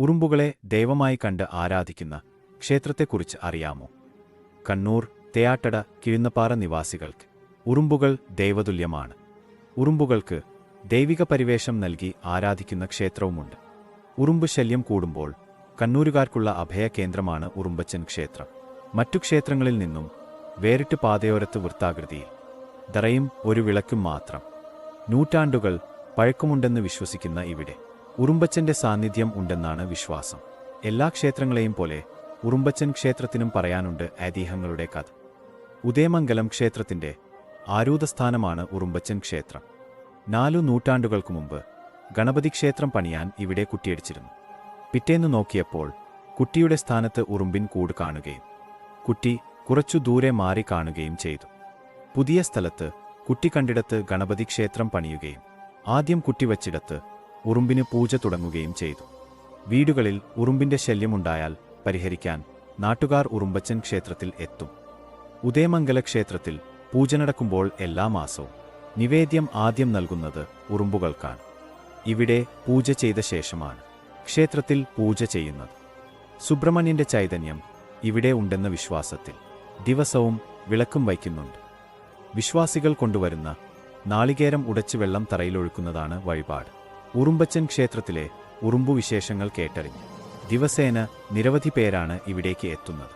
ഉറുമ്പുകളെ ദൈവമായി കണ്ട് ആരാധിക്കുന്ന ക്ഷേത്രത്തെക്കുറിച്ച് അറിയാമോ? കണ്ണൂർ തേയാട്ടട കിഴുന്നപ്പാറ നിവാസികൾക്ക് ഉറുമ്പുകൾ ദൈവതുല്യമാണ്. ഉറുമ്പുകൾക്ക് ദൈവിക പരിവേഷം നൽകി ആരാധിക്കുന്ന ക്ഷേത്രവുമുണ്ട്. ഉറുമ്പ് ശല്യം കൂടുമ്പോൾ കണ്ണൂരുകാർക്കുള്ള അഭയകേന്ദ്രമാണ് ഉറുമ്പച്ചൻ ക്ഷേത്രം. മറ്റു ക്ഷേത്രങ്ങളിൽ നിന്നും വേറിട്ട് പാതയോരത്ത് വൃത്താകൃതിയിൽ ദറയും ഒരു വിളക്കും മാത്രം. നൂറ്റാണ്ടുകൾ പഴക്കമുണ്ടെന്ന് വിശ്വസിക്കുന്ന ഇവിടെ ഉറുമ്പച്ചന്റെ സാന്നിധ്യം ഉണ്ടെന്നാണ് വിശ്വാസം. എല്ലാ ക്ഷേത്രങ്ങളെയും പോലെ ഉറുമ്പച്ചൻ ക്ഷേത്രത്തിനും പറയാനുണ്ട് ഐതിഹ്യങ്ങളുടെ കഥ. ഉദയമംഗലം ക്ഷേത്രത്തിന്റെ ആരൂഢസ്ഥാനമാണ് ഉറുമ്പച്ചൻ ക്ഷേത്രം. 4 നൂറ്റാണ്ടുകൾക്കു മുമ്പ് ഗണപതി ക്ഷേത്രം പണിയാൻ ഇവിടെ കുട്ടിയടിച്ചിരുന്നു. പിറ്റേന്നു നോക്കിയപ്പോൾ കുട്ടിയുടെ സ്ഥാനത്ത് ഉറുമ്പിൻ കൂട് കാണുകയും കുട്ടി കുറച്ചു ദൂരെ മാറി കാണുകയും ചെയ്തു. പുതിയ സ്ഥലത്ത് കുട്ടി കണ്ടിടത്ത് ഗണപതി ക്ഷേത്രം പണിയുകയും ആദ്യം കുട്ടി വച്ചിടത്ത് ഉറുമ്പിന് പൂജ തുടങ്ങുകയും ചെയ്തു. വീടുകളിൽ ഉറുമ്പിന്റെ ശല്യമുണ്ടായാൽ പരിഹരിക്കാൻ നാട്ടുകാർ ഉറുമ്പച്ചൻ ക്ഷേത്രത്തിൽ എത്തും. ഉദയമംഗല ക്ഷേത്രത്തിൽ പൂജ നടക്കുമ്പോൾ എല്ലാ മാസവും നിവേദ്യം ആദ്യം നൽകുന്നത് ഉറുമ്പുകൾക്കാണ്. ഇവിടെ പൂജ ചെയ്ത ശേഷമാണ് ക്ഷേത്രത്തിൽ പൂജ ചെയ്യുന്നത്. സുബ്രഹ്മണ്യന്റെ ചൈതന്യം ഇവിടെ ഉണ്ടെന്ന വിശ്വാസത്തിൽ ദിവസവും വിളക്കും വയ്ക്കുന്നുണ്ട്. വിശ്വാസികൾ കൊണ്ടുവരുന്ന നാളികേരം ഉടച്ച് വെള്ളം തറയിലൊഴുക്കുന്നതാണ് വഴിപാട്. ഉറുമ്പച്ചൻ ക്ഷേത്രത്തിലെ ഉറുമ്പു വിശേഷങ്ങൾ കേട്ടറിഞ്ഞ് ദിവസേന നിരവധി പേരാണ് ഇവിടേക്ക് എത്തുന്നത്.